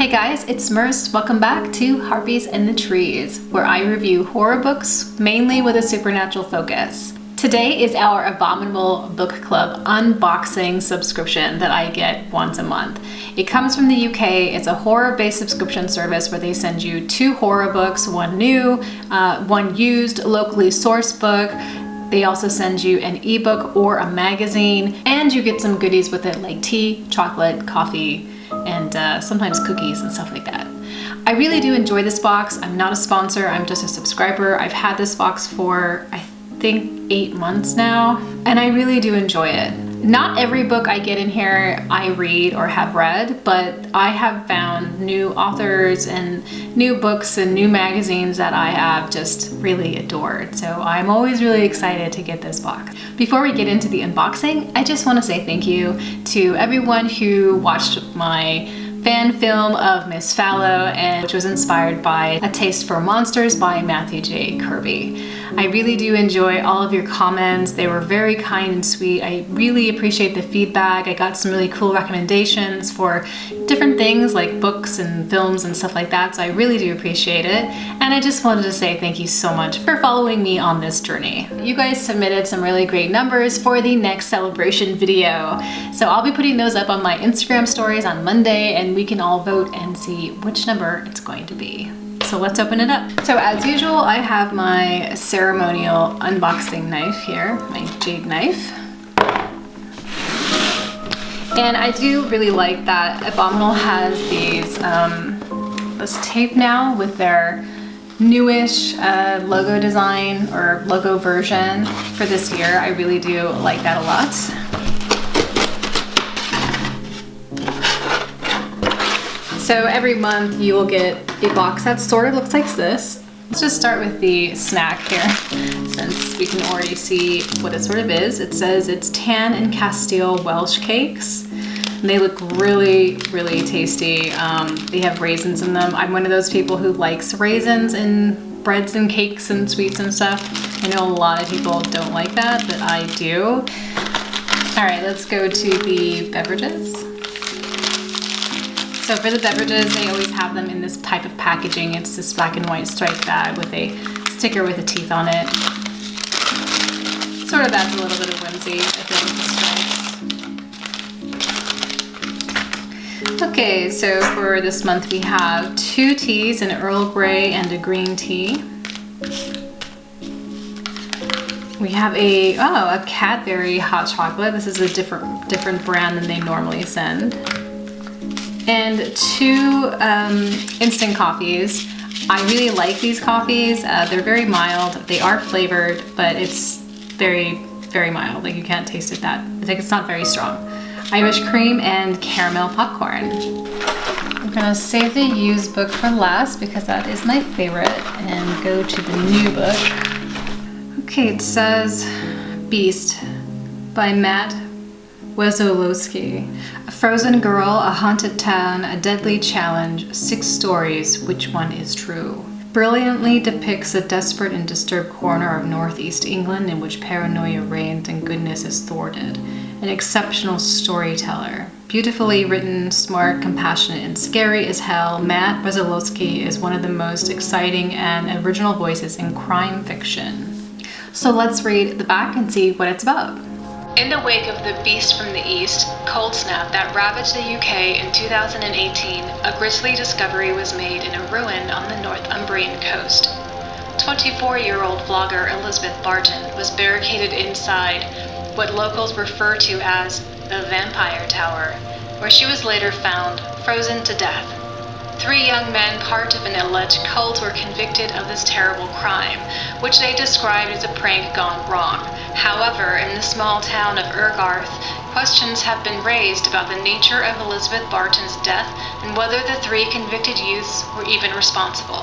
Hey guys, it's Merce. Welcome back to Harpies in the Trees, where I review horror books, mainly with a supernatural focus. Today is our Abominable Book Club unboxing subscription that I get once a month. It comes from the UK. It's a horror-based subscription service where they send you 2 horror books, one new, one used, locally sourced book. They also send you an ebook or a magazine, and you get some goodies with it like tea, chocolate, coffee, and sometimes cookies and stuff like that. I really do enjoy this box. I'm not a sponsor, I'm just a subscriber. I've had this box for, I think, 8 months now, and I really do enjoy it. Not every book I get in here I read or have read, but I have found new authors and new books and new magazines that I have just really adored. So I'm always really excited to get this box. Before we get into the unboxing, I just want to say thank you to everyone who watched my fan film of Miss Fallow, and which was inspired by A Taste for Monsters by Matthew J. Kirby. I really do enjoy all of your comments. They were very kind and sweet. I really appreciate the feedback. I got some really cool recommendations for different things like books and films and stuff like that, so I really do appreciate it. And I just wanted to say thank you so much for following me on this journey. You guys submitted some really great numbers for the next celebration video, so I'll be putting those up on my Instagram stories on Monday, and we can all vote and see which number it's going to be. So let's open it up. So as usual, I have my ceremonial unboxing knife here, my jade knife. And I do really like that Abominable has these, this tape now with their newish logo design or logo version for this year. I really do like that a lot. So every month you will get a box that sort of looks like this. Let's just start with the snack here, since we can already see what it sort of is. It says it's Tan and Castile Welsh cakes. And they look really, really tasty. They have raisins in them. I'm one of those people who likes raisins in breads and cakes and sweets and stuff. I know a lot of people don't like that, but I do. All right, let's go to the beverages. So for the beverages, they always have them in this type of packaging. It's this black and white striped bag with a sticker with the teeth on it. Sort of adds a little bit of whimsy, I think. Okay, so for this month we have 2 teas, an Earl Grey and a green tea. We have a Cadbury hot chocolate. This is a different brand than they normally send. And 2 instant coffees. I really like these coffees. They're very mild. They are flavored, but it's very, very mild. Like, you can't taste it like it's not very strong. Irish cream and caramel popcorn. I'm gonna save the used book for last because that is my favorite, and go to the new book. Okay, it says Beast by Matt Wesolowski. A frozen girl, a haunted town, a deadly challenge, 6 stories, which one is true? Brilliantly depicts a desperate and disturbed corner of northeast England in which paranoia reigns and goodness is thwarted. An exceptional storyteller. Beautifully written, smart, compassionate, and scary as hell, Matt Wesolowski is one of the most exciting and original voices in crime fiction. So let's read the back and see what it's about. In the wake of the Beast from the East cold snap that ravaged the UK in 2018, a grisly discovery was made in a ruin on the Northumbrian coast. 24-year-old vlogger Elizabeth Barton was barricaded inside what locals refer to as the Vampire Tower, where she was later found frozen to death. 3 young men, part of an alleged cult, were convicted of this terrible crime, which they described as a prank gone wrong. However, in the small town of Ergarth, questions have been raised about the nature of Elizabeth Barton's death and whether the 3 convicted youths were even responsible.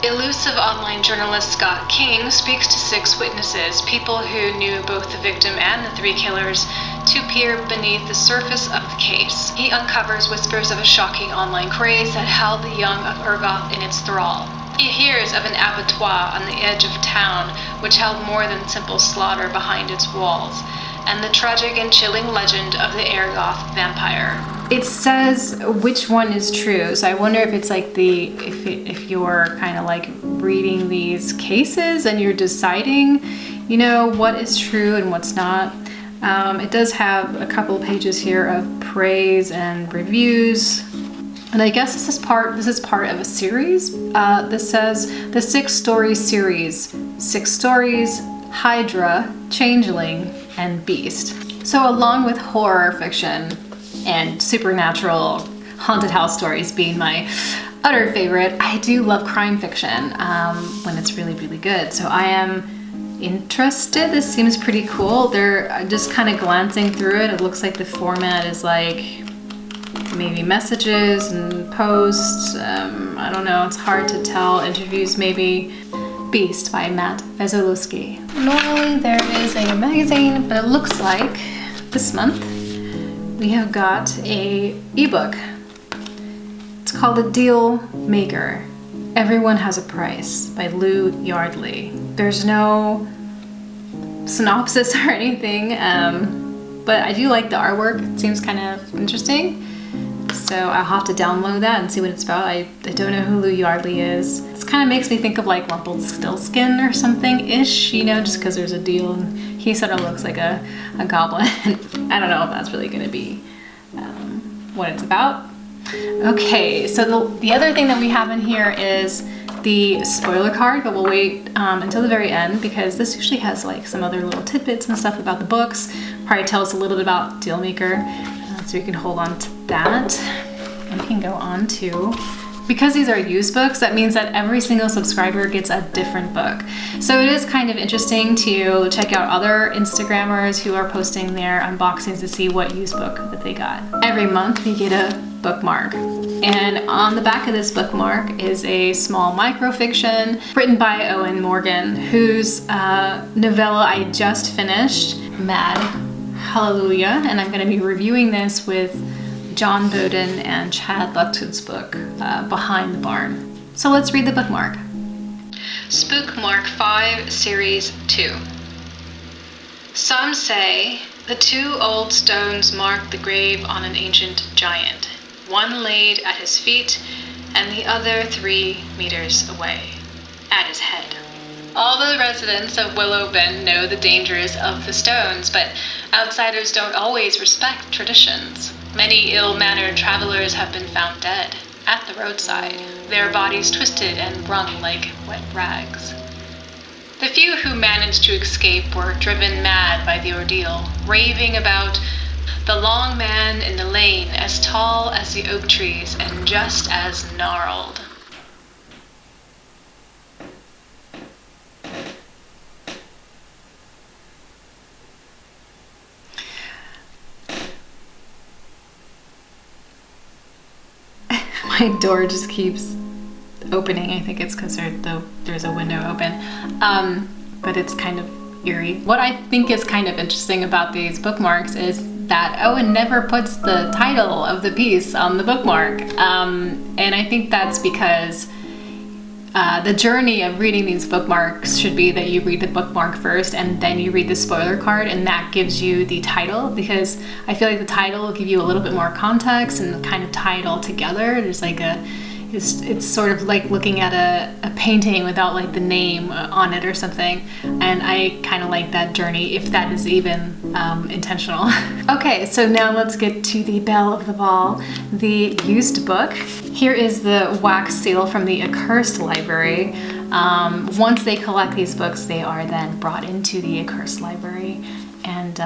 Elusive online journalist Scott King speaks to 6 witnesses, people who knew both the victim and the 3 killers, to peer beneath the surface of the case. He uncovers whispers of a shocking online craze that held the young of Ergarth in its thrall. He hears of an abattoir on the edge of town, which held more than simple slaughter behind its walls, and the tragic and chilling legend of the Ergoth vampire. It says which one is true, so I wonder if it's like if you're kind of like reading these cases and you're deciding, you know, what is true and what's not. It does have a couple pages here of praise and reviews. And I guess this is part of a series. This says the 6-story series, 6 stories, Hydra, Changeling, and Beast. So along with horror fiction and supernatural haunted house stories being my utter favorite, I do love crime fiction when it's really, really good. So I am interested. This seems pretty cool. They're just kind of glancing through it. It looks like the format is like maybe messages and posts. I don't know, it's hard to tell. Interviews maybe. Beast by Matt Vezolowski. Normally there is a magazine, but it looks like this month we have got a ebook. It's called A Deal Maker. Everyone Has a Price by Lou Yardley. There's no synopsis or anything, but I do like the artwork. It seems kind of interesting. So I'll have to download that and see what it's about. I don't know who Lou Yardley is. This kind of makes me think of like Rumpelstiltskin or something-ish, you know, just because there's a deal and he sort of looks like a goblin. I don't know if that's really going to be what it's about. Okay, so the other thing that we have in here is the spoiler card, but we'll wait until the very end because this usually has like some other little tidbits and stuff about the books. Probably tell us a little bit about Dealmaker, so we can hold on to that. And we can go on to, because these are used books, that means that every single subscriber gets a different book. So it is kind of interesting to check out other Instagrammers who are posting their unboxings to see what used book that they got. Every month we get a bookmark. And on the back of this bookmark is a small microfiction written by Owen Morgan, whose novella I just finished, Mad Hallelujah, and I'm going to be reviewing this with John Bowden and Chad Lutton's book, Behind the Barn. So let's read the bookmark. Spookmark 5, Series 2. Some say the 2 old stones mark the grave on an ancient giant, one laid at his feet and the other 3 meters away, at his head. All the residents of Willow Bend know the dangers of the stones, but outsiders don't always respect traditions. Many ill-mannered travelers have been found dead at the roadside, their bodies twisted and wrung like wet rags. The few who managed to escape were driven mad by the ordeal, raving about the long man in the lane as tall as the oak trees and just as gnarled. My door just keeps opening. I think it's because there's a window open, but it's kind of eerie. What I think is kind of interesting about these bookmarks is that Owen never puts the title of the piece on the bookmark, and I think that's because the journey of reading these bookmarks should be that you read the bookmark first and then you read the spoiler card, and that gives you the title, because I feel like the title will give you a little bit more context and kind of tie it all together. There's like it's sort of like looking at a painting without like the name on it or something, and I kind of like that journey, if that is even intentional. Okay, so now let's get to the belle of the ball, the used book. Here is the wax seal from the Accursed Library. Once they collect these books, they are then brought into the Accursed Library, and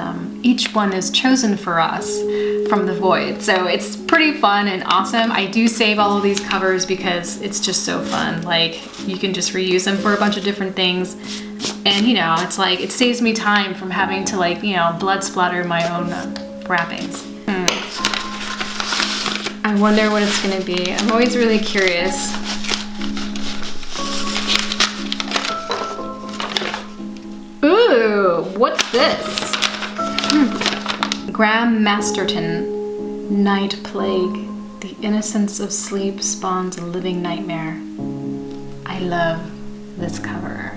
each one is chosen for us from the void. So it's pretty fun and awesome. I do save all of these covers because it's just so fun. Like, you can just reuse them for a bunch of different things. And you know, it's like, it saves me time from having to, like, you know, blood splatter my own wrappings. I wonder what it's gonna be. I'm always really curious. Ooh, what's this? Graham Masterton, Night Plague. The innocence of sleep spawns a living nightmare. I love this cover.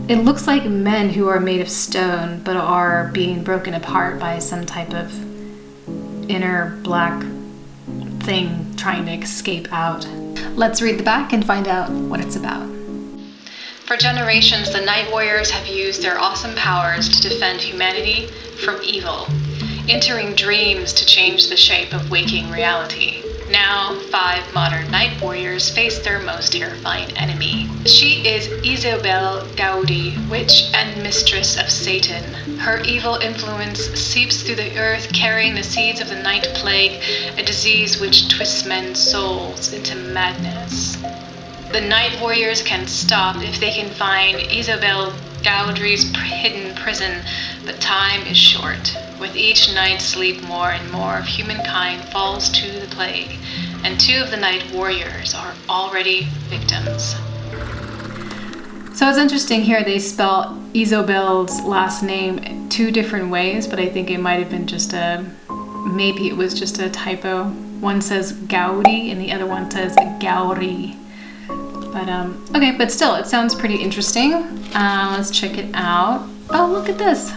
It looks like men who are made of stone but are being broken apart by some type of inner black thing trying to escape out. Let's read the back and find out what it's about. For generations, the Night Warriors have used their awesome powers to defend humanity from evil, entering dreams to change the shape of waking reality. Now, 5 modern Night Warriors face their most terrifying enemy. She is Isabel Gaudi, witch and mistress of Satan. Her evil influence seeps through the earth, carrying the seeds of the Night Plague, a disease which twists men's souls into madness. The Night Warriors can stop if they can find Isabel Gaudry's hidden prison, but time is short. With each night's sleep, more and more of humankind falls to the plague, and 2 of the Night Warriors are already victims. So it's interesting here, they spell Isabel's last name 2 different ways, but I think it might have been maybe it was just a typo. One says Gaudi and the other one says Gauri. But okay, but still, it sounds pretty interesting. Let's check it out. Oh, look at this.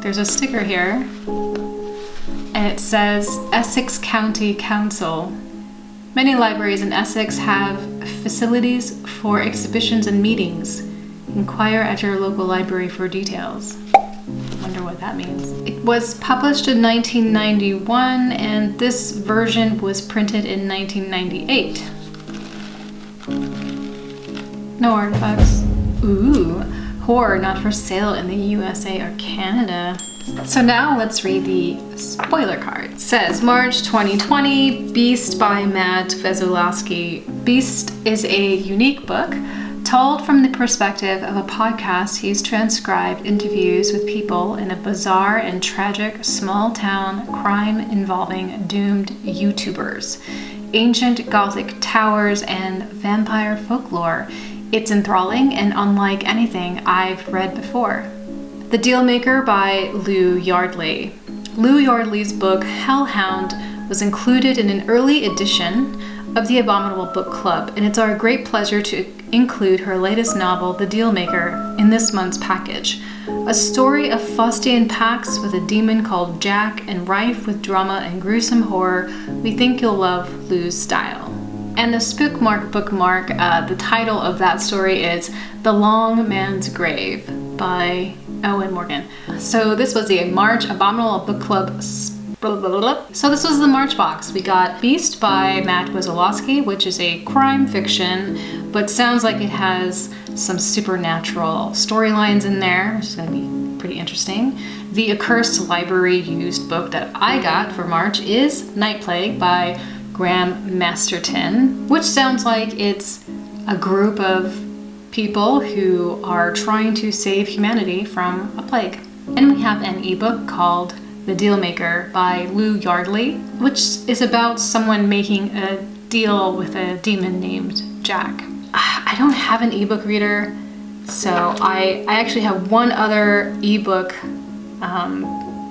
There's a sticker here, and it says Essex County Council. Many libraries in Essex have facilities for exhibitions and meetings. Inquire at your local library for details. Wonder what that means. It was published in 1991, and this version was printed in 1998. No artifacts. Ooh. Horror not for sale in the USA or Canada. So now let's read the spoiler card. It says March 2020, Beast by Matt Vezulowski. Beast is a unique book told from the perspective of a podcast. He's transcribed interviews with people in a bizarre and tragic small town crime involving doomed YouTubers, ancient Gothic towers, and vampire folklore. It's enthralling and unlike anything I've read before. The Dealmaker by Lou Yardley. Lou Yardley's book Hellhound was included in an early edition of the Abominable Book Club, and it's our great pleasure to include her latest novel, The Dealmaker, in this month's package. A story of Faustian pacts with a demon called Jack and rife with drama and gruesome horror. We think you'll love Lou's style. And the Spookmark bookmark, the title of that story is The Long Man's Grave by Owen Morgan. So this was the March Abominable Book Club. So this was the March box. We got Beast by Matt Vezulowski, which is a crime fiction, but sounds like it has some supernatural storylines in there, which is going to be pretty interesting. The Accursed Library used book that I got for March is Night Plague by Graham Masterton, which sounds like it's a group of people who are trying to save humanity from a plague. And we have an ebook called The Dealmaker by Lou Yardley, which is about someone making a deal with a demon named Jack. I don't have an ebook reader, so I actually have one other ebook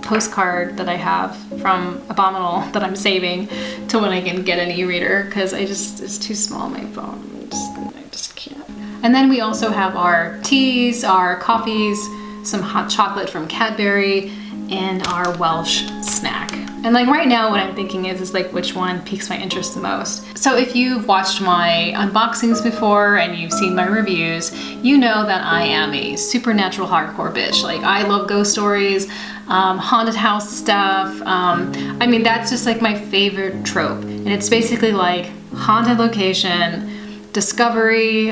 postcard that I have from Abominable that I'm saving to when I can get an e-reader, because it's too small on my phone. I just can't. And then we also have our teas, our coffees, some hot chocolate from Cadbury, and our Welsh snack. And like right now what I'm thinking is like which one piques my interest the most. So if you've watched my unboxings before and you've seen my reviews, you know that I am a supernatural hardcore bitch. Like I love ghost stories, haunted house stuff. I mean, that's just like my favorite trope. And it's basically like haunted location, discovery,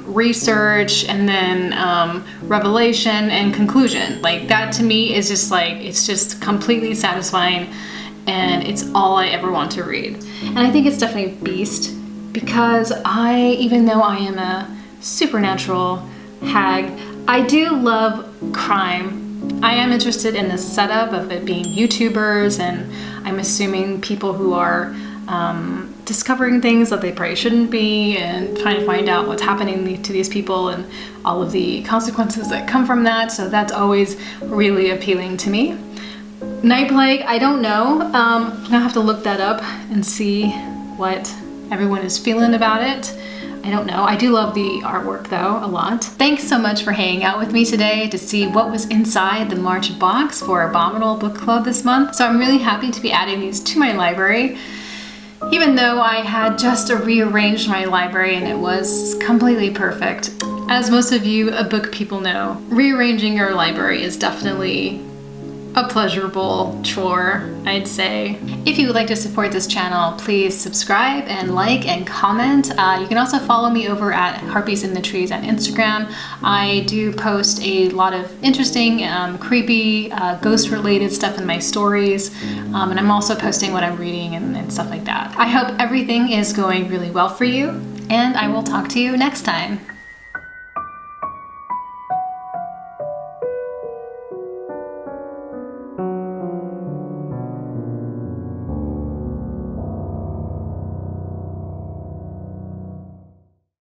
research, and then revelation and conclusion. Like that to me is just like, it's just completely satisfying, and it's all I ever want to read. And I think it's definitely Beast, because even though I am a supernatural hag, I do love crime. I am interested in the setup of it being YouTubers, and I'm assuming people who are discovering things that they probably shouldn't be, and trying to find out what's happening to these people and all of the consequences that come from that. So that's always really appealing to me. Night Plague, I don't know. I'm gonna have to look that up and see what everyone is feeling about it. I don't know. I do love the artwork though, a lot. Thanks so much for hanging out with me today to see what was inside the March box for Abominable Book Club this month. So I'm really happy to be adding these to my library, even though I had just rearranged my library and it was completely perfect. As most of you book people know, rearranging your library is definitely a pleasurable chore, I'd say. If you would like to support this channel, please subscribe and like and comment. You can also follow me over at Harpies in the Trees on Instagram. I do post a lot of interesting, creepy, ghost-related stuff in my stories, and I'm also posting what I'm reading and stuff like that. I hope everything is going really well for you, and I will talk to you next time.